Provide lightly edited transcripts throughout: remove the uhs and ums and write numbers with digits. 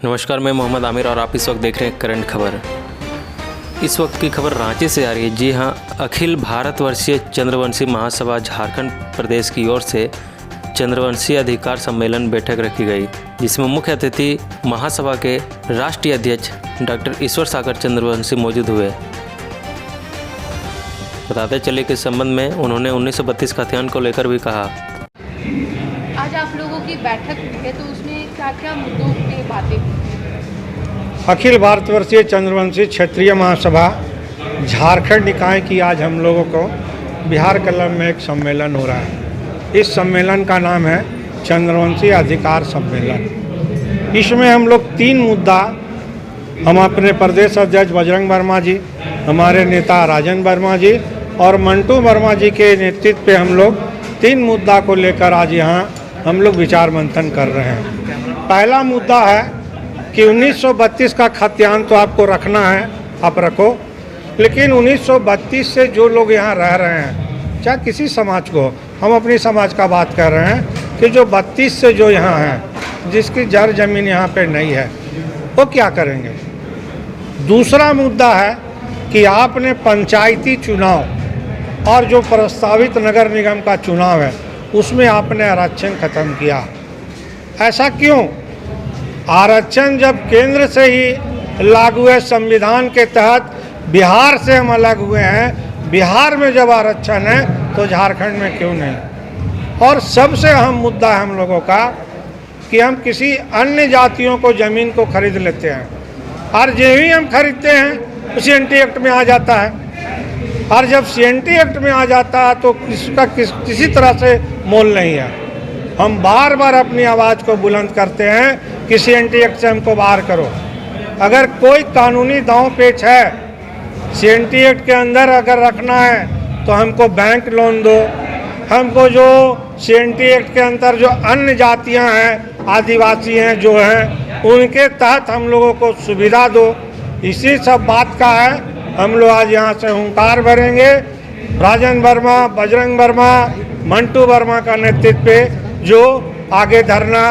नमस्कार, मैं मोहम्मद आमिर और आप इस वक्त देख रहे हैं करंट खबर। इस वक्त की खबर रांची से आ रही है। जी हां, अखिल भारतवर्षीय चंद्रवंशी महासभा झारखंड प्रदेश की ओर से चंद्रवंशी अधिकार सम्मेलन बैठक रखी गई, जिसमें मुख्य अतिथि महासभा के राष्ट्रीय अध्यक्ष डॉक्टर ईश्वर सागर चंद्रवंशी मौजूद हुए। बताते चले कि इस संबंध में उन्होंने 1932 खतियान को लेकर भी कहा। आज आप लोगों की बैठक हुई है, तो उसमें क्या क्या मुद्दों पे बातें हुई? अखिल भारतवर्षीय चंद्रवंशी क्षेत्रीय महासभा झारखंड निकाय की आज हम लोगों को बिहार कलम में एक सम्मेलन हो रहा है। इस सम्मेलन का नाम है चंद्रवंशी अधिकार सम्मेलन। इसमें हम लोग 3 मुद्दा, हम अपने प्रदेश अध्यक्ष बजरंग वर्मा जी, हमारे नेता राजन वर्मा जी और मंटू वर्मा जी के नेतृत्व पे हम लोग 3 मुद्दा को लेकर आज यहाँ हम लोग विचार मंथन कर रहे हैं। पहला मुद्दा है कि 1932 का खतियान तो आपको रखना है, आप रखो, लेकिन 1932 से जो लोग यहाँ रह रहे हैं, चाहे किसी समाज को, हम अपनी समाज का बात कर रहे हैं कि जो 32 से जो यहाँ हैं, जिसकी जर जमीन यहाँ पे नहीं है, वो क्या करेंगे। दूसरा मुद्दा है कि आपने पंचायती चुनाव और जो प्रस्तावित नगर निगम का चुनाव है उसमें आपने आरक्षण खत्म किया। ऐसा क्यों? आरक्षण जब केंद्र से ही लागू है, संविधान के तहत बिहार से हम अलग हुए हैं, बिहार में जब आरक्षण है तो झारखंड में क्यों नहीं। और सबसे अहम मुद्दा है हम लोगों का कि हम किसी अन्य जातियों को ज़मीन को खरीद लेते हैं और जो ही हम खरीदते हैं CNT एक्ट में आ जाता है, और जब CNT एक्ट में आ जाता है तो इसका किसी तरह से मोल नहीं है। हम बार बार अपनी आवाज़ को बुलंद करते हैं कि CNT एक्ट से हमको बाहर करो। अगर कोई कानूनी दांव पेच है, CNT एक्ट के अंदर अगर रखना है तो हमको बैंक लोन दो, हमको जो CNT एक्ट के अंदर जो अन्य जातियां हैं, आदिवासी हैं जो हैं, उनके तहत हम लोगों को सुविधा दो। इसी सब बात का है हम लोग आज यहाँ से हुंकार भरेंगे। राजन वर्मा, बजरंग वर्मा, मंटू वर्मा का नेतृत्व पे जो आगे धरना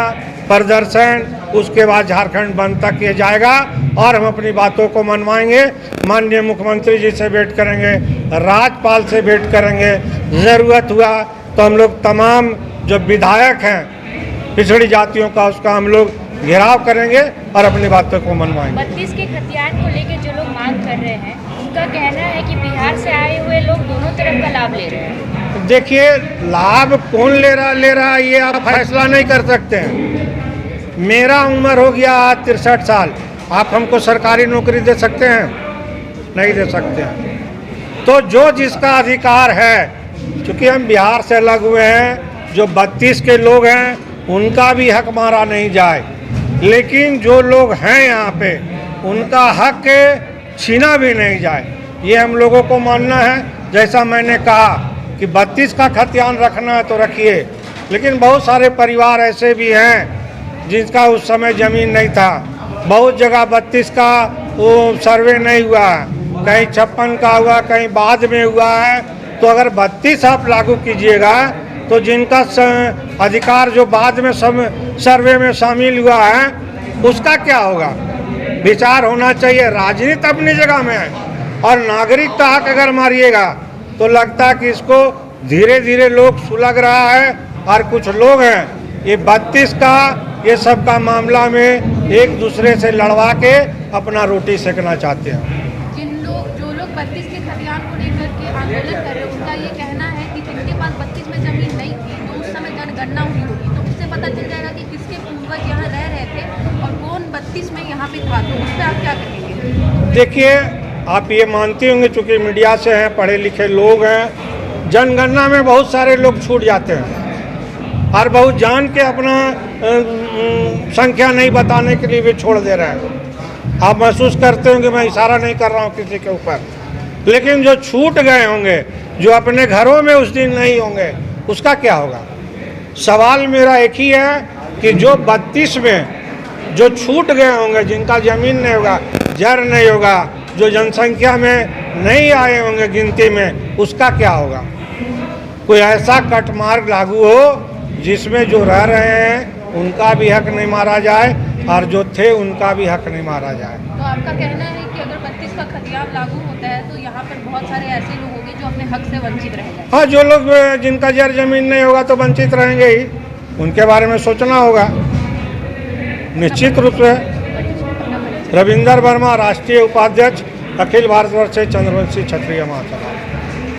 प्रदर्शन, उसके बाद झारखंड बंद तक किया जाएगा और हम अपनी बातों को मनवाएंगे। माननीय मुख्यमंत्री जी से भेंट करेंगे, राज्यपाल से भेंट करेंगे, ज़रूरत हुआ तो हम लोग तमाम जो विधायक हैं पिछड़ी जातियों का, उसका हम लोग घेराव करेंगे और अपनी बातों को मनवाएंगे। 32 के खतियान को लेकर जो लोग मांग कर रहे हैं, उनका कहना है कि बिहार से आए हुए लोग दोनों तरफ का लाभ ले रहे हैं। देखिए, लाभ कौन ले रहा ये आप फैसला नहीं कर सकते हैं। मेरा उम्र हो गया 63 साल, आप हमको सरकारी नौकरी दे सकते हैं? नहीं दे सकते हैं। तो जो जिसका अधिकार है, क्योंकि हम बिहार से अलग हुए हैं, जो 32 के लोग हैं उनका भी हक मारा नहीं जाए, लेकिन जो लोग हैं यहाँ पे उनका हक छीना भी नहीं जाए, ये हम लोगों को मानना है। जैसा मैंने कहा कि 32 का खतियान रखना है तो रखिए, लेकिन बहुत सारे परिवार ऐसे भी हैं जिनका उस समय ज़मीन नहीं था। बहुत जगह 32 का वो सर्वे नहीं हुआ है, कहीं 56 का हुआ, कहीं बाद में हुआ है। तो अगर 32 आप लागू कीजिएगा तो जिनका अधिकार जो बाद में सब सर्वे में शामिल हुआ है उसका क्या होगा। विचार होना चाहिए। राजनीति अपनी जगह में है और नागरिक का हक अगर मारिएगा तो लगता है कि इसको धीरे धीरे लोग सुलग रहा है, और कुछ लोग हैं ये 32 का ये सब का मामला में एक दूसरे से लड़वा के अपना रोटी सेकना चाहते हैं। जो लोग 32 के खतियान को लेकर के आंदोलन कर रहे हैं, उनका ये कहना है कि जिनके पास 32 में जमीन नहीं थी तो उस समय जनगणना हुई होगी, तो उससे पता चल जाएगा कि किसके पूर्वज यहाँ रह रहे थे और कौन 32 में यहाँ पे था। तो उस पर आप क्या कहेंगे? देखिए, आप ये मानते होंगे, चूँकि मीडिया से हैं, पढ़े लिखे लोग हैं, जनगणना में बहुत सारे लोग छूट जाते हैं और बहुत जान के अपना संख्या नहीं बताने के लिए भी छोड़ दे रहे हैं। आप महसूस करते होंगे, मैं इशारा नहीं कर रहा हूँ किसी के ऊपर, लेकिन जो छूट गए होंगे, जो अपने घरों में उस दिन नहीं होंगे, उसका क्या होगा। सवाल मेरा एक ही है कि जो 32 में जो छूट गए होंगे, जिनका ज़मीन नहीं होगा, जर नहीं होगा, जो जनसंख्या में नहीं आए होंगे गिनती में, उसका क्या होगा। कोई ऐसा कट मार्ग लागू हो जिसमें जो रह रहे हैं उनका भी हक नहीं मारा जाए, और जो थे उनका भी हक नहीं मारा जाए। तो आपका कहना है कि अगर 32 का खतियान लागू होता है तो यहाँ पर बहुत सारे ऐसे लोग होंगे जो अपने हक से वंचित रह जाए। हाँ, जो लोग जिनका जर जमीन नहीं होगा तो वंचित रहेंगे ही, उनके बारे में सोचना होगा निश्चित रूप से। रविंदर वर्मा, राष्ट्रीय उपाध्यक्ष, अखिल भारतवर्ष चंद्रवंशी क्षत्रिय महासभा।